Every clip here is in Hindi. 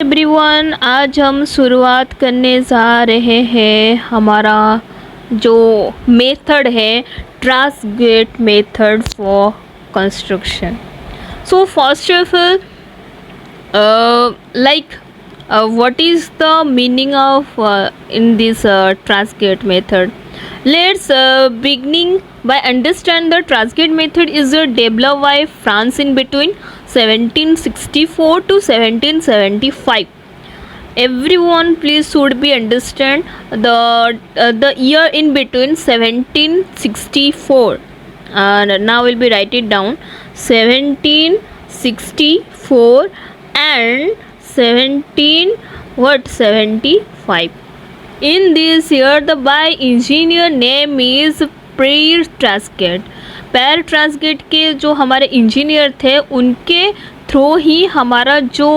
एवरीवन, आज हम शुरुआत करने जा रहे हैं हमारा जो मेथड है Tresaguet method for construction. So first of all, what is the meaning of in this Transgate method? Let's beginning by understand the Transgate method is developed by France in between 1764 to 1775. Everyone please should be understand the year in between 1764, and now we'll be write it down 1764 and 1775. In this year the by engineer name is Pierre Tresaguet. Pierre Tresaguet के जो हमारे इंजीनियर थे उनके थ्रू ही हमारा जो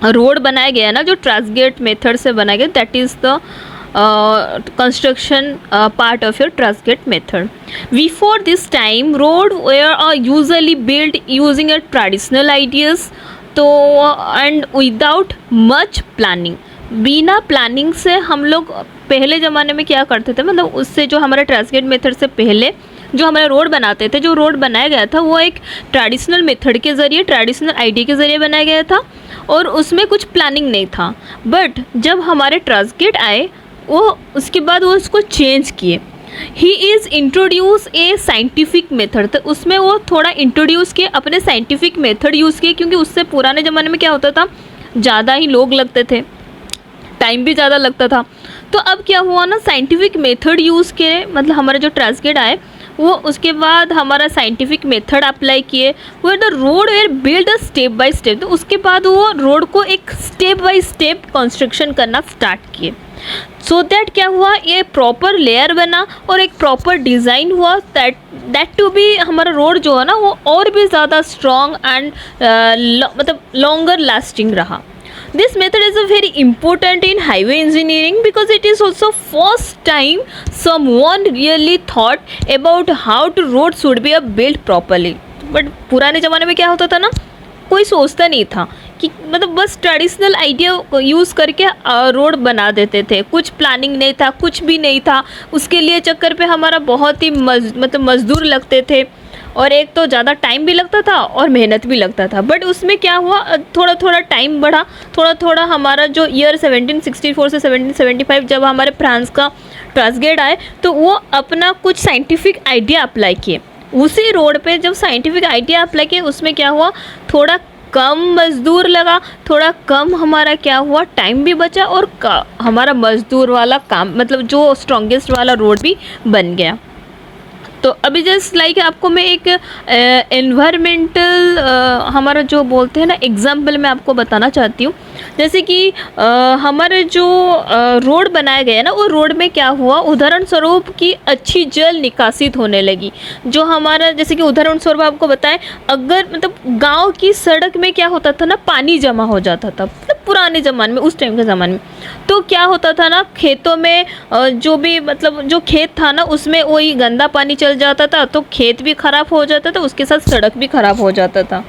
रोड बनाया गया ना, जो ट्रांसगेट मेथड से बनाया गया, that is the construction part of your Transgate method. Before this time, road were usually built using a traditional ideas, तो and without much planning. बिना प्लानिंग से हम लोग पहले ज़माने में क्या करते थे, मतलब उससे जो हमारे ट्रांसगेट मेथड से पहले जो हमारे रोड बनाते थे, जो रोड बनाया गया था वो एक ट्रेडिशनल मेथड के ज़रिए, ट्रेडिशनल आइडिया के ज़रिए बनाया गया था और उसमें कुछ प्लानिंग नहीं था। बट जब हमारे ट्रांसगेट आए वो उसके बाद वो उसको चेंज किए। He is introduce A scientific method, तो उसमें वो थोड़ा इंट्रोड्यूस किए, अपने साइंटिफिक मेथड यूज़ किए, क्योंकि उससे पुराने ज़माने में क्या होता था, ज़्यादा ही लोग लगते थे, टाइम भी ज़्यादा लगता था। तो अब क्या हुआ ना, साइंटिफिक मेथड यूज़ किए, मतलब हमारे जो ट्रांसगेट आए वो उसके बाद हमारा साइंटिफिक मेथड अप्लाई किए, वो the road were build step by step. तो उसके बाद वो रोड को एक स्टेप बाय स्टेप कंस्ट्रक्शन करना स्टार्ट किए। सो दैट क्या हुआ, ये प्रॉपर लेयर बना और एक प्रॉपर डिज़ाइन हुआ, दैट टू भी हमारा रोड जो है ना वो और भी ज़्यादा स्ट्रॉन्ग एंड मतलब लॉन्गर लास्टिंग रहा। This method is a very important in highway engineering because it is also first time someone really thought about how to road should be built properly. But पुराने ज़माने में क्या होता था ना, कोई सोचता नहीं था कि मतलब बस ट्रेडिशनल आइडिया यूज़ करके रोड बना देते थे, कुछ प्लानिंग नहीं था, कुछ भी नहीं था। उसके लिए चक्कर पे हमारा बहुत ही मज़दूर लगते थे और एक तो ज़्यादा टाइम भी लगता था और मेहनत भी लगता था। बट उसमें क्या हुआ, थोड़ा थोड़ा टाइम बढ़ा, थोड़ा थोड़ा हमारा जो ईयर 1764 से 1775 जब हमारे फ्रांस का ट्रांसगेट आए तो वो अपना कुछ साइंटिफिक आइडिया अप्लाई किए। उसी रोड पे जब साइंटिफिक आइडिया अप्लाई किए उसमें क्या हुआ, थोड़ा कम मज़दूर लगा, थोड़ा कम हमारा क्या हुआ, टाइम भी बचा और हमारा मज़दूर वाला काम, मतलब जो स्ट्रॉन्गेस्ट वाला रोड भी बन गया। तो अभी जस्ट आपको मैं एक एनवायरमेंटल हमारा जो बोलते हैं ना एग्जाम्पल मैं आपको बताना चाहती हूँ। जैसे कि हमारे जो रोड बनाया गया ना, वो रोड में क्या हुआ, उदाहरण स्वरूप की अच्छी जल निकासित होने लगी। जो हमारा जैसे कि उदाहरण स्वरूप आपको बताएं, अगर मतलब गांव की सड़क में क्या होता था ना, पानी जमा हो जाता था, मतलब पुराने ज़माने में, उस टाइम के ज़माने में तो क्या होता था ना, खेतों में जो भी मतलब जो खेत था ना उसमें वही गंदा पानी चल जाता था, तो खेत भी ख़राब हो जाता था, उसके साथ सड़क भी ख़राब हो जाता था।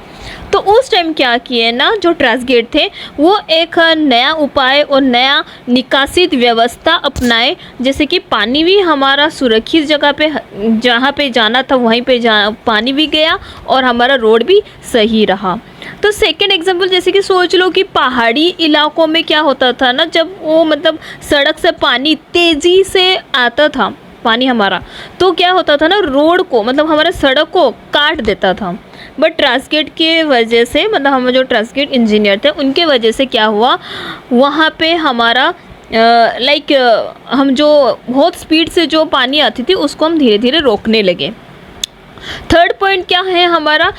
तो उस टाइम क्या किए ना, जो ट्रांसगेट थे वो एक नया उपाय और नया निकासित व्यवस्था अपनाए, जैसे कि पानी भी हमारा सुरक्षित जगह पे, जहाँ पे जाना था वहीं पे पानी भी गया और हमारा रोड भी सही रहा। तो सेकेंड एग्जांपल, जैसे कि सोच लो कि पहाड़ी इलाकों में क्या होता था ना, जब वो मतलब सड़क से पानी तेज़ी से आता था पानी हमारा, तो क्या होता था ना, रोड को मतलब हमारे सड़क को काट देता था। बट ट्रांसगेट के वजह से, मतलब हम जो ट्रांसगेट इंजीनियर थे उनके वजह से क्या हुआ, वहाँ पे हमारा हम जो बहुत स्पीड से जो पानी आती थी उसको हम धीरे धीरे रोकने लगे। थर्ड पॉइंट क्या है हमारा,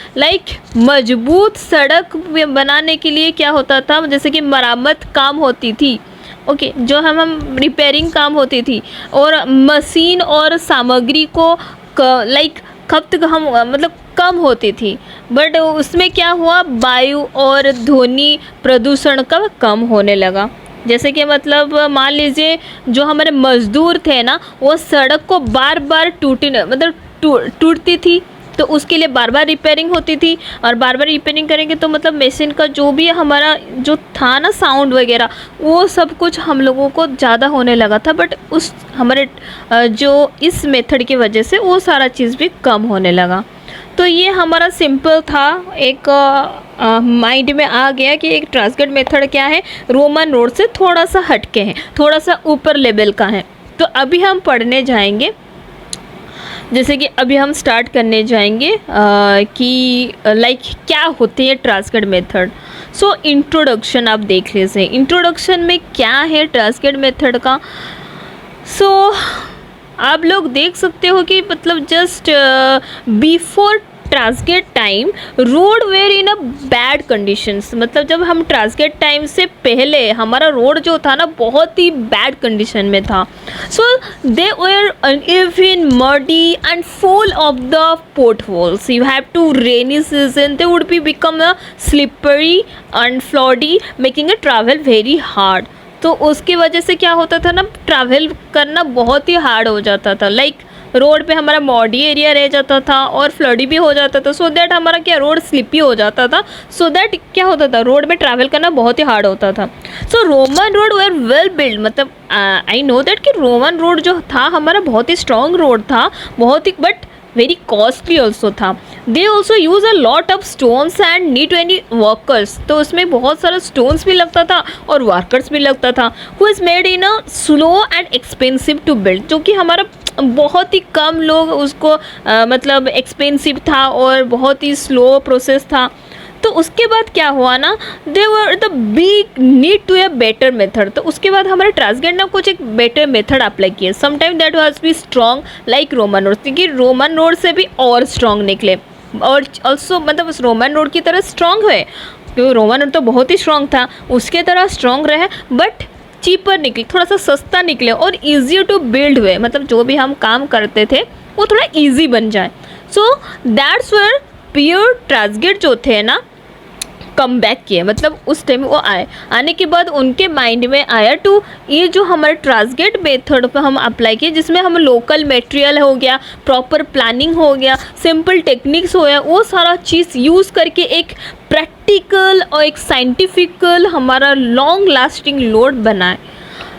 मजबूत सड़क बनाने के लिए क्या होता था, जैसे कि मरम्मत काम होती थी, ओके, जो हम रिपेयरिंग काम होती थी, और मशीन और सामग्री को खपत हम मतलब कम होती थी। बट उसमें क्या हुआ, वायु और ध्वनि प्रदूषण का कम होने लगा। जैसे कि मतलब मान लीजिए जो हमारे मज़दूर थे ना, वो सड़क को बार बार टूटती थी, तो उसके लिए बार बार रिपेयरिंग होती थी, और बार बार रिपेयरिंग करेंगे तो मतलब मशीन का जो भी हमारा जो था ना साउंड वगैरह, वो सब कुछ हम लोगों को ज़्यादा होने लगा था। बट उस हमारे जो इस मेथड की वजह से वो सारा चीज़ भी कम होने लगा। तो ये हमारा सिंपल था, एक माइंड में आ गया कि एक ट्रांसगेट मेथड क्या है, रोमन रोड से थोड़ा सा हटके है, थोड़ा सा ऊपर लेवल का है। तो अभी हम पढ़ने जाएंगे, जैसे कि अभी हम स्टार्ट करने जाएंगे कि लाइक क्या होते हैं ट्रांसगेट मेथड। सो इंट्रोडक्शन आप देख लीजिए, इंट्रोडक्शन में क्या है ट्रांसगेट मेथड का। सो आप लोग देख सकते हो कि मतलब just before Tresaguet time road were in a bad conditions, मतलब जब हम ट्रांसगेट टाइम से पहले हमारा रोड जो था ना बहुत ही बैड कंडीशन में था। So they were uneven muddy and full of the potholes. You have to rainy season they would be become a slippery and floody making a travel very hard. तो उसकी वजह से क्या होता था ना, ट्रैवल करना बहुत ही हार्ड हो जाता था। लाइक रोड पे हमारा मॉडी एरिया रह जाता था और फ्लडी भी हो जाता था। सो दैट हमारा क्या रोड स्लिपी हो जाता था। सो दैट क्या होता था, रोड में ट्रैवल करना बहुत ही हार्ड होता था। So Roman road were well build, मतलब आई नो दैट कि रोमन रोड जो था हमारा बहुत ही स्ट्रॉन्ग रोड था, बहुत ही, बट वेरी कॉस्टली ऑल्सो था। They also use a lot of stones and need any workers, तो उसमें बहुत सारा स्टोन्स भी लगता था और वर्कर्स भी लगता था। Who is made in a slow and expensive to build, जो कि हमारा बहुत ही कम लोग उसको मतलब एक्सपेंसिव था और बहुत ही स्लो प्रोसेस था। तो उसके बाद क्या हुआ ना, they were the big need to a better method. तो उसके बाद हमारे ट्रांसगेट ने कुछ एक बेटर मेथड अप्लाई किए। Sometime that was be strong like Roman road, क्योंकि रोमन रोड से भी और स्ट्रॉन्ग निकले और ऑल्सो मतलब उस रोमन रोड की तरह स्ट्रॉन्ग है, क्योंकि रोमन रोड तो बहुत ही स्ट्रॉन्ग था, उसके तरह स्ट्रॉन्ग रहे, बट चीपर निकले, थोड़ा सा सस्ता निकले और ईजी टू बिल्ड हुए, मतलब जो भी हम काम करते थे वो थोड़ा ईजी बन जाए। सो दैट्स वेयर प्योर ट्रांसगेट जो थे ना कम बैक किए, मतलब उस टाइम वो आने के बाद उनके माइंड में आया टू ये जो हमारे ट्रांसगेट मेथड पर हम अप्लाई किए, जिसमें हम लोकल मटेरियल हो गया, प्रॉपर प्लानिंग हो गया, सिंपल टेक्निक्स हो गया, वो सारा चीज़ यूज़ करके एक प्रैक्टिकल और एक साइंटिफिकल हमारा लॉन्ग लास्टिंग लोड बनाए।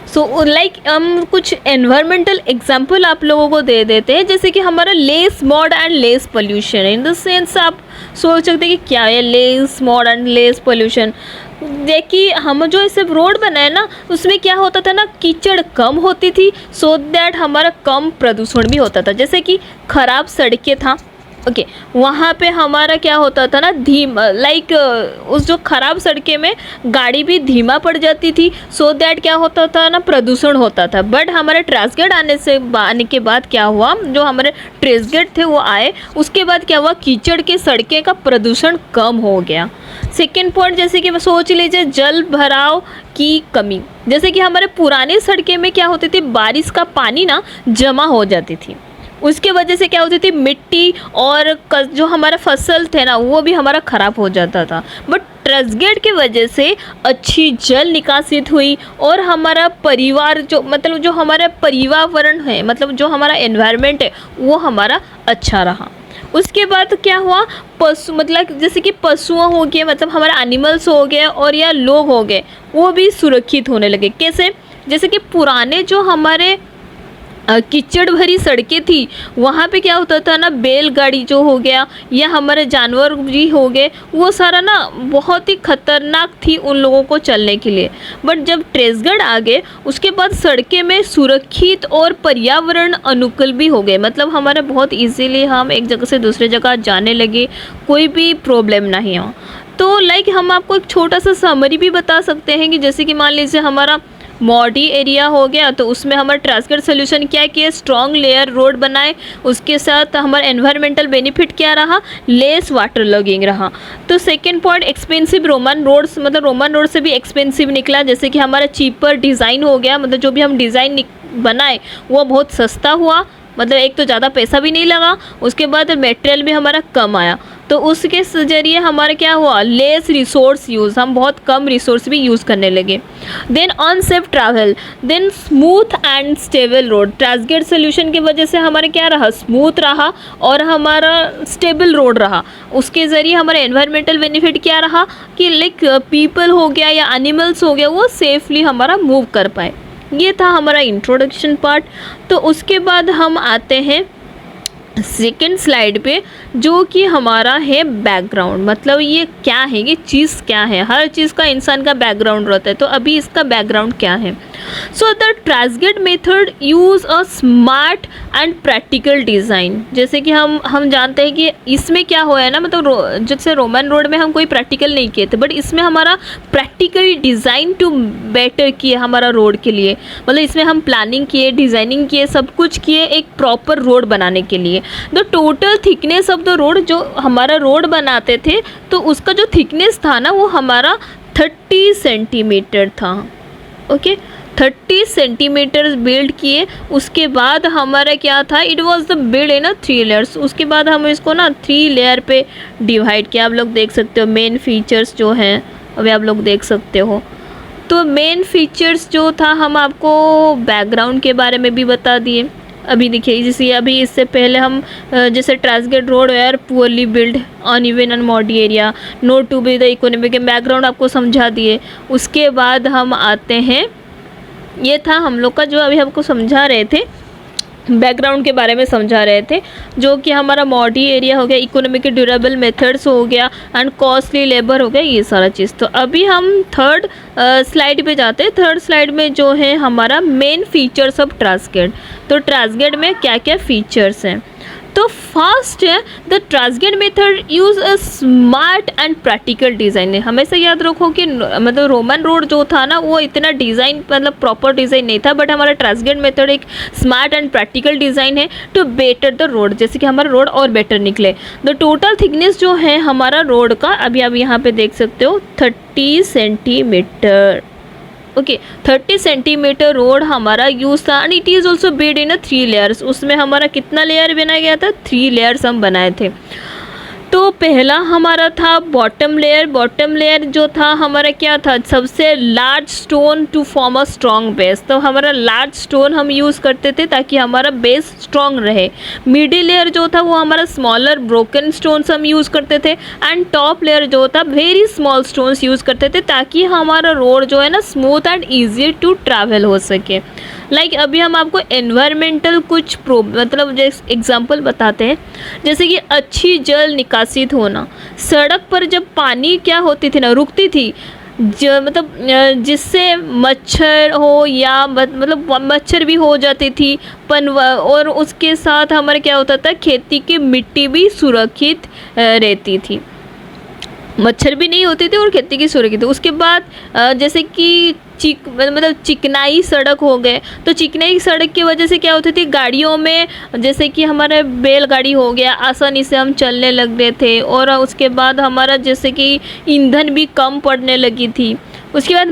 सो लाइक हम कुछ एनवायरमेंटल एग्जाम्पल आप लोगों को दे देते हैं, जैसे कि हमारा less mod and less pollution. In the sense आप सोच सकते हैं कि क्या है less mod and less pollution. देखिए हम जो ऐसे रोड बनाए ना, उसमें क्या होता था ना, कीचड़ कम होती थी, सो दैट हमारा कम प्रदूषण भी होता था। जैसे कि ख़राब सड़कें था, ओके वहाँ पे हमारा क्या होता था ना, लाइक उस जो ख़राब सड़कें में गाड़ी भी धीमा पड़ जाती थी, सो दैट क्या होता था ना, प्रदूषण होता था। बट हमारे ट्रांसगेट आने के बाद क्या हुआ, जो हमारे ट्रांसगेट थे वो आए, उसके बाद क्या हुआ, कीचड़ के सड़कें का प्रदूषण कम हो गया। सेकेंड पॉइंट, जैसे कि सोच लीजिए जल भराव की कमी, जैसे कि हमारे पुराने सड़कें में क्या होती थी, बारिश का पानी ना जमा हो जाती थी, उसके वजह से क्या होती थी, मिट्टी और जो हमारा फसल थे ना वो भी हमारा ख़राब हो जाता था। बट ट्रांसगेट की वजह से अच्छी जल निकासित हुई और हमारा परिवार जो मतलब जो हमारा पर्यावरण है, मतलब जो हमारा एनवायरनमेंट है वो हमारा अच्छा रहा। उसके बाद क्या हुआ, पशु मतलब जैसे कि पशुओं हो गए, मतलब हमारा एनिमल्स हो गए और या लोग हो गए, वो भी सुरक्षित होने लगे। कैसे, जैसे कि पुराने जो हमारे कीचड़ भरी सड़कें थी, वहाँ पे क्या होता था ना, बैलगाड़ी जो हो गया या हमारे जानवर भी हो गए, वो सारा ना बहुत ही खतरनाक थी उन लोगों को चलने के लिए। बट जब ट्रांसगेट आ गए उसके बाद सड़कें में सुरक्षित और पर्यावरण अनुकूल भी हो गए, मतलब हमारे बहुत इजीली हम एक जगह से दूसरी जगह जाने लगे, कोई भी प्रॉब्लम नहीं हो। तो लाइक हम आपको एक छोटा सा समरी भी बता सकते हैं कि जैसे कि मान लीजिए हमारा मॉडी एरिया हो गया, तो उसमें हमारा ट्रांसगेट सोल्यूशन क्या किया, स्ट्रॉन्ग लेयर रोड बनाए, उसके साथ हमारा एनवायरमेंटल बेनिफिट क्या रहा, लेस वाटर लॉगिंग रहा। तो second point, expensive Roman roads, मतलब रोमन रोड से भी एक्सपेंसिव निकला, जैसे कि हमारा चीपर डिज़ाइन हो गया, मतलब जो भी हम डिज़ाइन बनाए वो बहुत सस्ता हुआ, मतलब एक तो ज़्यादा पैसा भी नहीं लगा, उसके बाद मटेरियल भी हमारा कम आया। तो उसके जरिए हमारा क्या हुआ, लेस रिसोर्स यूज़, हम बहुत कम रिसोर्स भी यूज़ करने लगे। Then unsafe travel, then smooth and stable road, Tresaguet solution की वजह से हमारा क्या रहा, स्मूथ रहा और हमारा स्टेबल रोड रहा। उसके ज़रिए हमारा एनवायरमेंटल बेनिफिट क्या रहा कि लाइक पीपल हो गया या एनिमल्स हो गया वो सेफली हमारा मूव कर पाए। ये था हमारा इंट्रोडक्शन पार्ट। तो उसके बाद हम आते हैं सेकेंड स्लाइड पे, जो कि हमारा है बैकग्राउंड। मतलब ये क्या है, ये चीज़ क्या है, हर चीज़ का इंसान का बैकग्राउंड रहता है, तो अभी इसका बैकग्राउंड क्या है। So the Tresaguet method use a smart and practical design. जैसे कि हम जानते हैं कि इसमें क्या हुआ है ना, मतलब जैसे रोमन रोड में हम कोई प्रैक्टिकल नहीं किए थे, बट इसमें हमारा प्रैक्टिकल डिज़ाइन टू बेटर किए हमारा रोड के लिए। मतलब इसमें हम प्लानिंग किए, डिज़ाइनिंग किए, सब कुछ किए एक प्रॉपर रोड बनाने के लिए। The total thickness of the road, जो हमारा रोड बनाते थे तो उसका जो थिकनेस था ना वो हमारा 30 सेंटीमीटर था। ओके, 30 सेंटीमीटर बिल्ड किए। उसके बाद हमारा क्या था, it was the build in 3 layers. उसके बाद हम इसको ना 3 लेयर पे डिवाइड किया। आप लोग देख सकते हो मेन फीचर्स जो हैं अभी आप लोग देख सकते हो। तो मेन फीचर्स जो था हम आपको बैकग्राउंड के बारे में भी बता दिए। अभी देखिए, जैसे अभी इससे पहले हम जैसे Tresaguet road were poorly build on even and muddy area, note to be the economic background आपको समझा दिए। उसके बाद हम आते हैं, ये था हम लोग का जो अभी हमको समझा रहे थे, बैकग्राउंड के बारे में समझा रहे थे, जो कि हमारा मॉडी एरिया हो गया, इकोनॉमिक ड्यूरेबल मेथड्स हो गया एंड कॉस्टली लेबर हो गया, ये सारा चीज़। तो अभी हम थर्ड स्लाइड पे जाते हैं। थर्ड स्लाइड में जो है हमारा मेन फीचर्स ऑफ ट्रांसगेट। तो ट्रांसगेट में क्या क्या फीचर्स हैं, तो फर्स्ट है the Tresaguet method use a smart and practical design. हमेशा याद रखो कि मतलब रोमन रोड जो था ना वो इतना डिज़ाइन मतलब प्रॉपर डिज़ाइन नहीं था, बट हमारा ट्रांसगेट मेथड एक स्मार्ट एंड प्रैक्टिकल डिज़ाइन है टू बेटर द रोड, जैसे कि हमारा रोड और बेटर निकले। द टोटल थिकनेस जो है हमारा रोड का, अभी आप यहाँ पे देख सकते हो 30 सेंटीमीटर। ओके, 30 सेंटीमीटर रोड हमारा यूज़ था and it is also build in 3 layers. उसमें हमारा कितना लेयर बनाया गया था, 3 लेयर्स हम बनाए थे। तो पहला हमारा था बॉटम लेयर। बॉटम लेयर जो था हमारा क्या था, सबसे large stone to form a strong base. तो हमारा लार्ज स्टोन हम यूज़ करते थे ताकि हमारा बेस स्ट्रॉन्ग रहे। मिडिल लेयर जो था वो हमारा स्मॉलर ब्रोकन स्टोन्स हम यूज़ करते थे एंड टॉप लेयर जो था वेरी स्मॉल स्टोन्स यूज़ करते थे ताकि हमारा रोड जो है ना smooth and easy to travel हो सके। लाइक अभी हम आपको एनवायरमेंटल कुछ मतलब जैसे एग्जांपल बताते हैं, जैसे कि अच्छी जल निकासित होना। सड़क पर जब पानी क्या होती थी ना, रुकती थी, मतलब जिससे मच्छर हो या मतलब मच्छर भी हो जाती थी और उसके साथ हमारे क्या होता था, खेती की मिट्टी भी सुरक्षित रहती थी, मच्छर भी नहीं होते थे और खेती की सुरक्षित थी। उसके बाद जैसे कि मतलब चिकनाई सड़क हो गए, तो चिकनाई सड़क की वजह से क्या होती थी, गाड़ियों में जैसे कि हमारा बैलगाड़ी हो गया, आसानी से हम चलने लग गए थे। और उसके बाद हमारा जैसे कि ईंधन भी कम पड़ने लगी थी। उसके बाद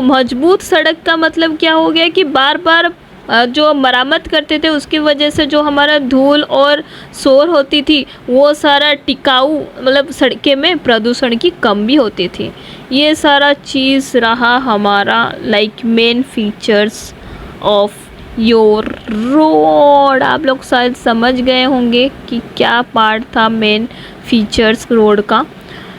मजबूत सड़क का मतलब क्या हो गया कि बार बार जो मरम्मत करते थे उसकी वजह से जो हमारा धूल और शोर होती थी वो सारा टिकाऊ, मतलब सड़कें में प्रदूषण की कम भी होती थी। ये सारा चीज़ रहा हमारा like main features of your road. आप लोग शायद समझ गए होंगे कि क्या पार्ट था मेन फीचर्स रोड का।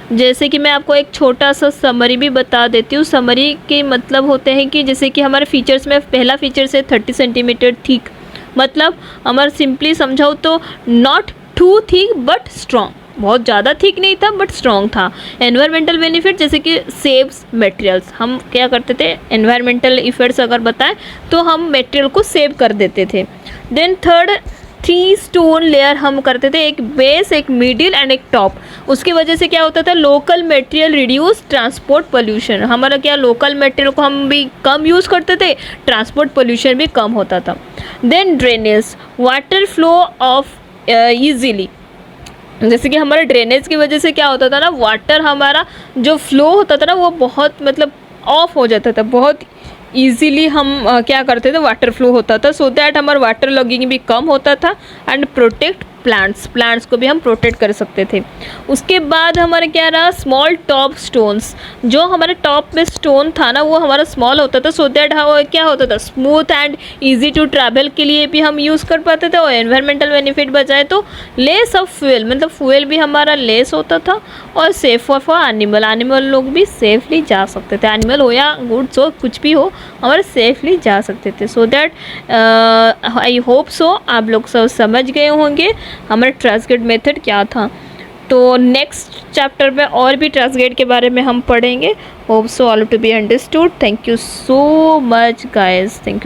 जैसे कि मैं आपको एक छोटा सा समरी भी बता देती हूँ। समरी के मतलब होते हैं कि जैसे कि हमारे फीचर्स में पहला फीचर्स है 30 सेंटीमीटर थिक। मतलब हमारा सिंपली समझाओ तो not to thick but strong, बहुत ज़्यादा थिक नहीं था बट स्ट्रॉन्ग था। एनवायरमेंटल बेनिफिट जैसे कि सेव्स मटेरियल्स, हम क्या करते थे एनवायरमेंटल इफेक्ट्स अगर बताएं तो हम मटेरियल को सेव कर देते थे। देन थर्ड 3 स्टोन लेयर हम करते थे, एक बेस, एक मिडिल एंड एक टॉप। उसकी वजह से क्या होता था, local material reduce transport pollution. हमारा क्या लोकल मटेरियल को हम भी कम यूज़ करते थे, ट्रांसपोर्ट पोल्यूशन भी कम होता था। Then drainage, water flow of easily, जैसे कि हमारा ड्रेनेज की वजह से क्या होता था ना, वाटर हमारा जो फ्लो होता था ना वो बहुत मतलब ऑफ हो जाता था, बहुत ईजीली हम क्या करते थे वाटर फ्लो होता था, सो दैट हमारा वाटर लॉगिंग भी कम होता था एंड प्रोटेक्ट प्लांट्स को भी हम प्रोटेक्ट कर सकते थे। उसके बाद हमारा क्या रहा, स्मॉल टॉप स्टोन्स, जो हमारे टॉप में स्टोन था ना वो हमारा स्मॉल होता था, सो दैट क्या होता था, smooth and easy to travel के लिए भी हम यूज़ कर पाते थे। और एनवायरमेंटल बेनिफिट बजाए तो लेस ऑफ फ्यूल, मतलब फ्यूल भी हमारा लेस होता था और सेफ फॉर एनिमल लोग भी सेफली जा सकते थे, एनिमल हो या गुड्स हो कुछ भी हो हमारे सेफली जा सकते थे। So that I hope so आप लोग सब समझ गए होंगे हमारा ट्रस्ट गेट मेथड क्या था। तो नेक्स्ट चैप्टर में और भी ट्रस्ट गेट के बारे में हम पढ़ेंगे। Hope so all to be understood. Thank you so much guys, thank you.